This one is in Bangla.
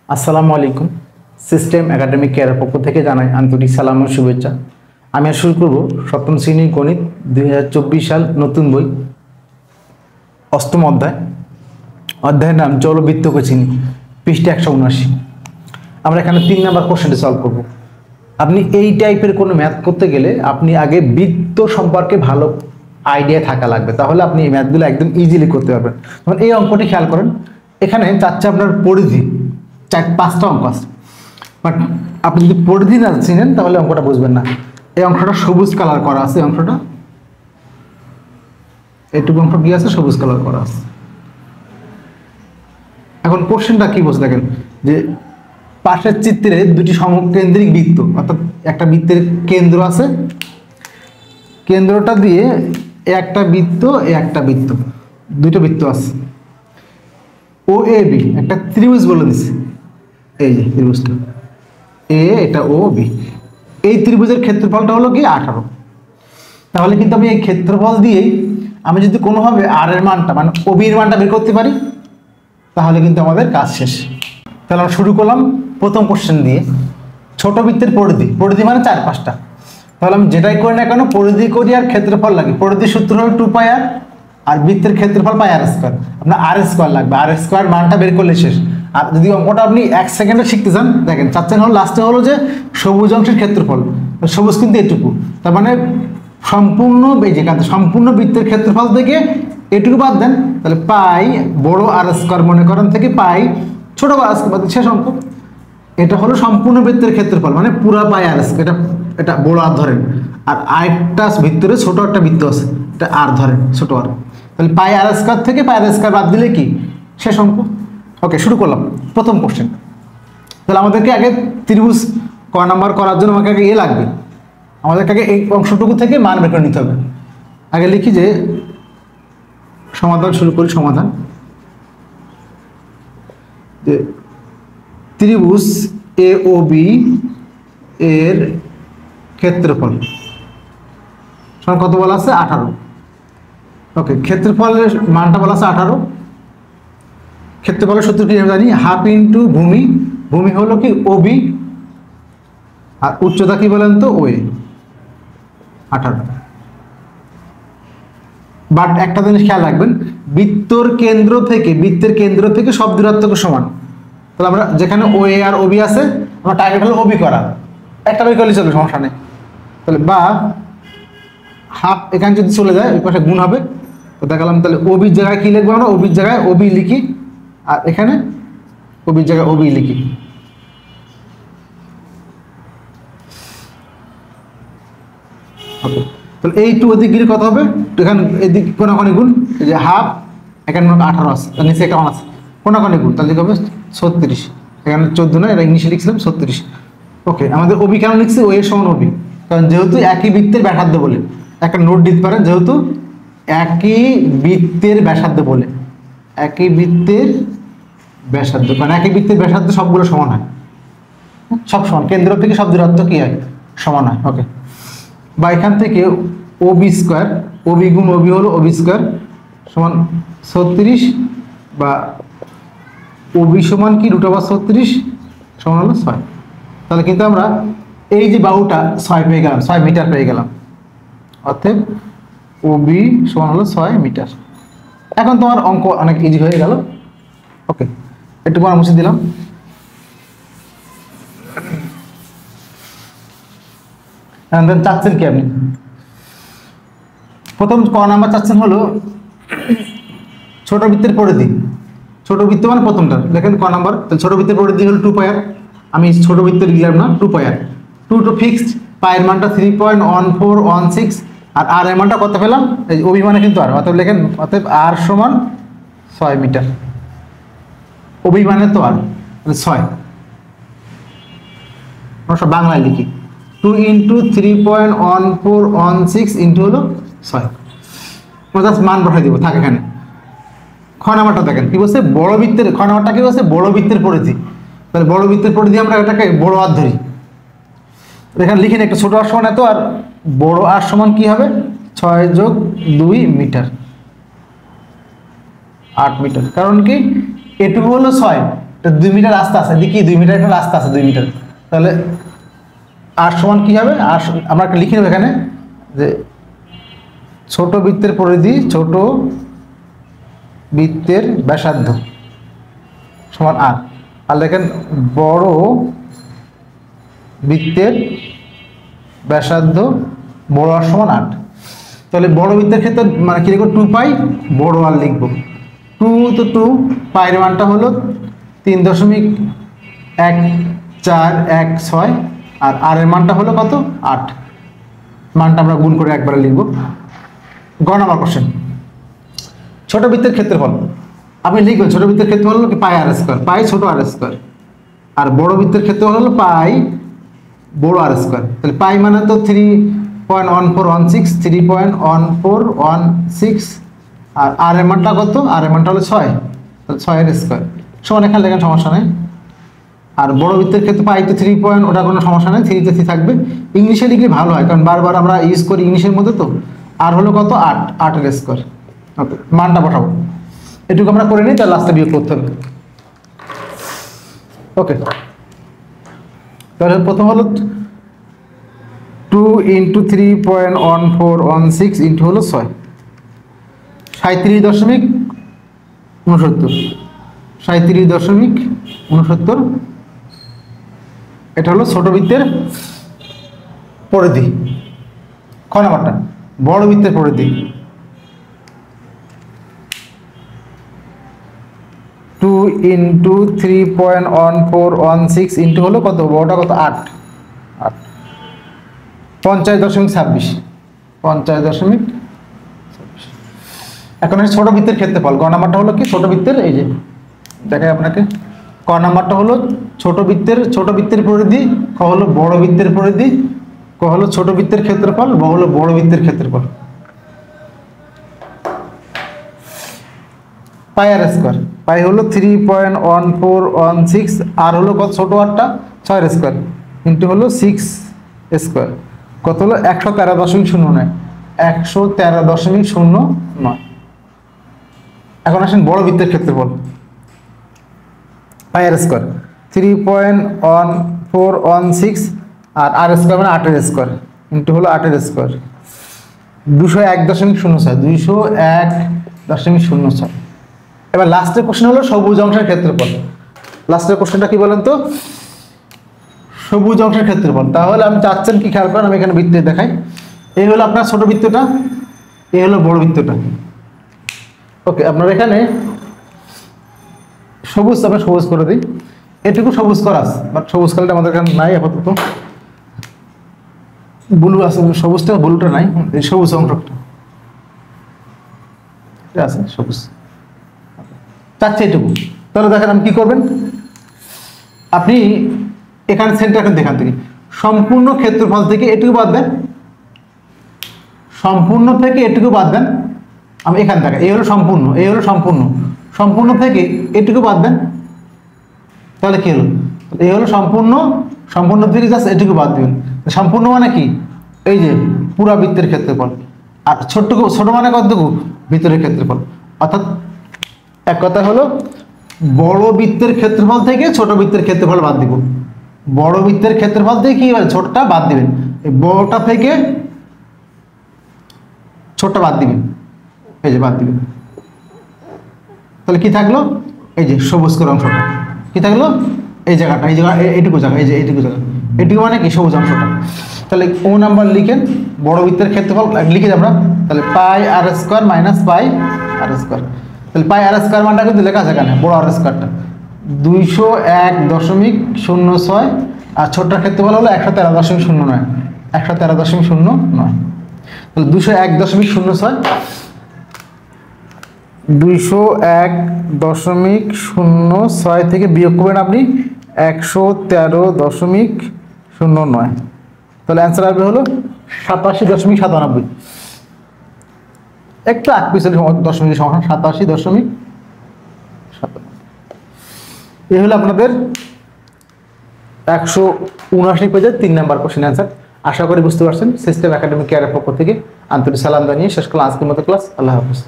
আসসালামু আলাইকুম। সিস্টেম একাডেমিক কেয়ারের পক্ষ থেকে জানাই আন্তরিক সালাম ও শুভেচ্ছা। আমি আর শুরু করব সপ্তম শ্রেণীর গণিত 2024 সাল নতুন বই, অষ্টম অধ্যায়ের নাম চলো বৃত্তকে চিনি, পৃষ্ঠা 179। আমরা এখানে 3 নাম্বার কোশ্চেনটি সলভ করব। আপনি এই টাইপের কোনো ম্যাথ করতে গেলে আপনি আগে বৃত্ত সম্পর্কে ভালো আইডিয়া থাকা লাগবে, তাহলে আপনি এই ম্যাথগুলো একদম ইজিলি করতে পারবেন। যেমন এই অঙ্কটি খেয়াল করেন, এখানে চাচ্ছে আপনার পরিধি, 4-5টা অঙ্ক আছে, বাট আপনি যদি পরিধি না চিনেন তাহলে অঙ্কটা বুঝবেন না। এই অংশটা সবুজ কালার করা আছে, অংশটা এইটুকু অংশ কি আছে, সবুজ কালার করা আছে। এখন কোশ্চেনটা কি বলছে দেখেন, যে পাশের চিত্রে দুটি সমকেন্দ্রিক বৃত্ত, অর্থাৎ একটা বৃত্তের কেন্দ্র আছে, কেন্দ্রটা দিয়ে একটা বৃত্ত দুটো বৃত্ত আছে, ও এ বি একটা ত্রিভুজ বলে দিচ্ছে। এই যে ত্রিভুজটা এ, এটা ও বি, এই ত্রিভুজের ক্ষেত্রফলটা হলো কি 18। তাহলে কিন্তু আমি এই ক্ষেত্রফল দিয়েই আমি যদি কোনোভাবে আর এর মানটা মানে ও বি এর মানটা বের করতে পারি, তাহলে কিন্তু আমাদের কাজ শেষ। তাহলে আমরা শুরু করলাম প্রথম কোশ্চেন দিয়ে। ছোট বৃত্তের পরিধি মানে 4-5টা। তাহলে আমি যেটাই করি না কেন পরিধি করি আর ক্ষেত্রফল লাগে। পরিধির সূত্র হলো 2πr, আর বৃত্তের ক্ষেত্রফল পাই আর স্কোয়ার। আপনার আর স্কোয়ার লাগবে, আর স্কোয়ার মানটা বের করলে শেষ। আর যদি অঙ্কটা আপনি 1 সেকেন্ডে শিখতে চান, দেখেন চাচ্ছেন হলো লাস্টে হলো যে সবুজ অংশের ক্ষেত্রফল, সবুজ কিন্তু এটুকু, তার মানে সম্পূর্ণ সম্পূর্ণ বৃত্তের ক্ষেত্রফল থেকে এটুকু বাদ দেন, তাহলে পাই বড় আর স্কোয়ার মনে করেন থেকে পাই ছোট আর স্কোয়ার, শেষ অঙ্ক। এটা হলো সম্পূর্ণ বৃত্তের ক্ষেত্রফল, মানে পুরো পাই আর স্কোয়ার, এটা বড় আর ধরেন, আর আরেকটা ভিতরে ছোট একটা বৃত্ত আছে, এটা আর ধরেন ছোট আর। তাহলে পাই আর স্কোয়ার থেকে পাই আর স্কোয়ার বাদ দিলে কি শেষ অঙ্ক। ওকে, শুরু করলাম প্রথম কোশ্চেন। তাহলে আমাদেরকে আগে ত্রিভুজ ক নাম্বার করার জন্য আমাকে আগে লাগবে, আমাদেরকে আগে এই অংশটুকু থেকে মান বের করে নিতে হবে। আগে লিখি যে সমাধান শুরু করি। সমাধান যে ত্রিভুজ এ ও বি এর ক্ষেত্রফল কত বলা আছে, 18। ওকে, ক্ষেত্রফলের মানটা বলা আছে 18। ক্ষেত্রফলের সূত্র কি জানি, হাফ ইন্টু ভূমি, ভূমি হলো কি ওবি, আর উচ্চতা কি বলেন তো ওএ, 18। বাট একটা জিনিস খেয়াল রাখবেন, বৃত্তের কেন্দ্র থেকে সব দূরত্ব সমান। তাহলে আমরা যেখানে ওএ আর ওবি আছে, আমার টার্গেট হলো ওবি করা, একটা বের করলে চলবে, সমস্যা নেই। তাহলে বা হাফ এখানে যদি চলে যায় ওই পাশে গুণ হবে, তো দেখালাম। তাহলে ওবির জায়গায় কি লিখবো আমরা, ওবির জায়গায় ওবি লিখি, আর এখানে ওবির জায়গায় ওবি লিখি। ওকে, তাহলে এই টু ওদিক গিয়ে কত হবে, এখানে এদিক কোনাকোনি গুণ, এই যে হাফ, এখানে 18 আছে, তার নিচে একটা 1 আছে, কোনাকোনি গুণ, তাহলে হবে 36। এখানে 14 না, এটা ইংলিশে লিখছিলাম 36। ওকে, আমাদের ওবি কেন লিখছি, ও এর সমান ওবি, কারণ যেহেতু একই বৃত্তের ব্যাসার্ধ বলে, একটা নোট দিতে পারেন, যেহেতু একই বৃত্তের ব্যাসার্ধ বলে, একই বৃত্তের ব্যাসার্ধ, কারণ একই বৃত্তের ব্যাসার্ধ সবগুলো সমান হয়, সব সমান, কেন্দ্র থেকে সব দূরত্ব কি হয়, সমান হয়। ওকে, বা এখান থেকে ওবি স্কোয়ার, ওবি গুণ ওবি হলো ওবি স্কোয়ার সমান 36, বা ওবি সমান কি √36 সমান হলো 6। তাহলে কিন্তু আমরা এই যে বাহুটা 6 পেয়ে গেলাম, 6 মিটার পেয়ে গেলাম, অর্থাৎ ওবি সমান হলো 6 মিটার। এখন তোমার অঙ্ক অনেক ইজি হয়ে গেল। ওকে, একটু পর মুছে দিলাম। চাচ্ছেন কি আপনি, প্রথম ক নাম্বার চাচ্ছেন হলো ছোট বৃত্তের পরিধি। ছোট বৃত্ত মানে প্রথমটা দেখেন ক নাম্বার, ছোট বৃত্তের পরিধি হলো 2πr। আমি ছোট বৃত্ত লিখলাম না, 2πr, 2 তো ফিক্সড, পায়ের মানটা 3.1416, আর আর এর মানটা কত পেলাম, এই ওবি মানে কিন্তু আর, অতএব লেখেন, অতএব আর সমান 6 মিটার। ওবি মানে তো আর 6, আমরা সব বাংলায় লিখি, 2 × 3.1416 ইন্টু হলো 6, জাস্ট মান বসাই দিব, থাক এখানে। খ নাম্বারটা দেখেন কি বলছে, বড় বৃত্তের, খ নাম্বারটা কি বলছে, বড় বৃত্তের পরিধি। তাহলে বড় বৃত্তের পরিধি আমরা এটাকে বড় আর ধরি, এখানে লিখেন একটা ছোট আর সমান এত, আর বড় আর সমান কি হবে 6 + 2 মিটার, 8 মিটার। কারণ কি এটুকু হলো 6, এটা 2 মিটার রাস্তা আছে, দেখি 2 মিটার একটা রাস্তা আছে 2 মিটার, তাহলে আর সমান কি হবে? আর আমরা একটা লিখে নেব এখানে যে ছোট বৃত্তের পরিধি, ছোট বৃত্তের ব্যাসার্ধ সমান আর, আর দেখেন বড় বৃত্তের ব্যাসার্ধ বড় আর সমান 8। তাহলে বড় বৃত্তের ক্ষেত্রে মানে কি লিখবো? 2 পাই, বড় আর লিখবো 2, তো 2 পাইয়ের মানটা হলো 3.1416 আর আর এর মানটা হলো কত? 8। মানটা আমরা গুণ করে একবারে লিখবো। গ নাম্বার কোশ্চেন, ছোট বৃত্তের ক্ষেত্রফল আপনি লিখবেন। ছোট বৃত্তের ক্ষেত্রফল হলো কি? পাই আর স্কোয়ার, পাই ছোট আর স্কোয়ার, আর বড় বৃত্তের ক্ষেত্রফল হলো পাই বড় আর স্কোয়ার। তাহলে পাই মানে তো 3.1416, 3.1416, আর আর এর মানটা কত? আর এর মানটা হলো 6, তাহলে 6 এর স্কোয়ার সমান এখানে লেখেন, সমস্যা নেই। আর বড় বৃত্তের ক্ষেত্রে পাই তো 3 পয়েন্ট, ওটা কোনো সমস্যা নেই, 3 তে 3 থাকবে। ইংলিশে লিখলে ভালো হয়, কারণ বারবার আমরা ইউজ করি ইংলিশের মধ্যে, তো আর হলো কত? 8, 8 এর স্কোয়ার। ওকে, মানটা বসাবো, এটুকু আমরা করে নিই, তার লাস্টে বিয়োগ করতে হবে। ওকে, তাহলে প্রথম হলো 2 × 3.1416 ইন্টু হলো 6, 37.69, 37.69। এটা হলো ছোট বৃত্তের পরিধি। খ নাম্বারটা বড় বৃত্তের পরিধি, 2 × 3.1416 ইন্টু হলো কত? বড়টা কত? 8, 50.26, 50.26। এখন আছে ছোট বৃত্তের ক্ষেত্রফল। গ নাম্বারটা হলো কি? ছোট বৃত্তের, এই যে দেখাই আপনাকে, ক নাম্বারটা হলো ছোট বৃত্তের পরিধি, ক হলো বড় বৃত্তের পরিধি, ক হলো ছোট বৃত্তের ক্ষেত্রফল, ব হলো বড় বৃত্তের ক্ষেত্রফল। পাই আর স্কোয়ার, পাই হলো 3.1416, আর হলো কত? ছোট আরটা 6 এর স্কোয়ার ইন্টু হলো 6 স্কোয়ার, কত হলো? 113.09, 113.09। এখন আসেন বড় বৃত্তের ক্ষেত্রফল, পাই আর স্কোয়ার 3.1416, আর আর স্কোয়ার মানে 8 এর স্কোয়ার ইন্টু হলো 8 এর স্কোয়ার, 201.06, 201.06। এবার লাস্টের কোশ্চেন হলো সবুজ অংশের ক্ষেত্রফল। লাস্টের কোশ্চেনটা কি বলেন তো? সবুজ অংশের ক্ষেত্রফল। তাহলে আমি চাচ্ছেন কি, খেয়াল করেন, আমি এখানে বৃত্তে দেখাই। এই হলো আপনার ছোট বৃত্তটা, এই হলো বড় বৃত্তটা। ওকে, আপনার এখানে সবুজ, আমরা সবুজ করে দিই, এটুকু সবুজ করা আছে, বাট সবুজ কালারটা আমাদের এখানে নাই আপাতত, ব্লু আছে, সবুজটা ব্লুটা নাই, এই সবুজ অংশটা আছে সবুজ, চাচ্ছে এটুকু। তাহলে দেখেন আপনি কি করবেন, আপনি এখানে সেন্টার দেখান থেকে সম্পূর্ণ ক্ষেত্রফল থেকে এটুকু বাদ দেন, সম্পূর্ণ থেকে এটুকু বাদ দেন। আমি এখান থেকে, এই হলো সম্পূর্ণ, এই হলো সম্পূর্ণ, সম্পূর্ণ থেকে এটুকু বাদ দেন, তাহলে কি হলো? এই হলো সম্পূর্ণ, সম্পূর্ণ থেকে জাস্ট এটুকু বাদ দিবেন। সম্পূর্ণ মানে কি? এই যে পুরা বৃত্তের ক্ষেত্রফল, আর ছোট মানে কতটুকু? ভিতরের ক্ষেত্রফল। অর্থাৎ এক কথা হলো বড় বৃত্তের ক্ষেত্রফল থেকে ছোট বৃত্তের ক্ষেত্রফল বাদ দিব। বড় বৃত্তের ক্ষেত্রফল থেকে কি হবে? ছোটটা বাদ দিবেন, এই বড়টা থেকে ছোটটা বাদ দিবেন, এই যে বাদ দিবেন। তাহলে কি থাকলো? এই যে সবুজ করে অংশটা কি থাকলো? এই জায়গাটা, এই জায়গা, এইটুকু জায়গা, এই যে এইটুকু জায়গা, এটুকু মানে কি? সবুজ অংশটা। তাহলে ও নাম্বার লিখেন, বড় বৃত্তের ক্ষেত্রফল লিখে আমরা, তাহলে পাই আর স্কোয়ার মাইনাস পাই আর স্কোয়ার। তাহলে পাই আর স্কোয়ার মানটা কিন্তু লেখা আছে এখানে, বড় আর স্কোয়ারটা 201.06, আর ছোটটার ক্ষেত্রফল হলো 113.09, 113.09। তাহলে 201.06, 201.06 থেকে বিয়োগ করবেন আপনি 113.09, তাহলে অ্যান্সার আসবে হলো 87.97। একটু 8 পিছনে দশমিকের সংখ্যা 87.97। এই হলো আপনাদের 179 পেজের 3 নাম্বার কোশ্চেন অ্যান্সার। আশা করি বুঝতে পারছেন। সিস্টেম একাডেমিক কেয়ারের পক্ষ থেকে আন্তরিক সালাম জানিয়ে শেষ করলাম আজকের মতো ক্লাস। আল্লাহ হাফেজ।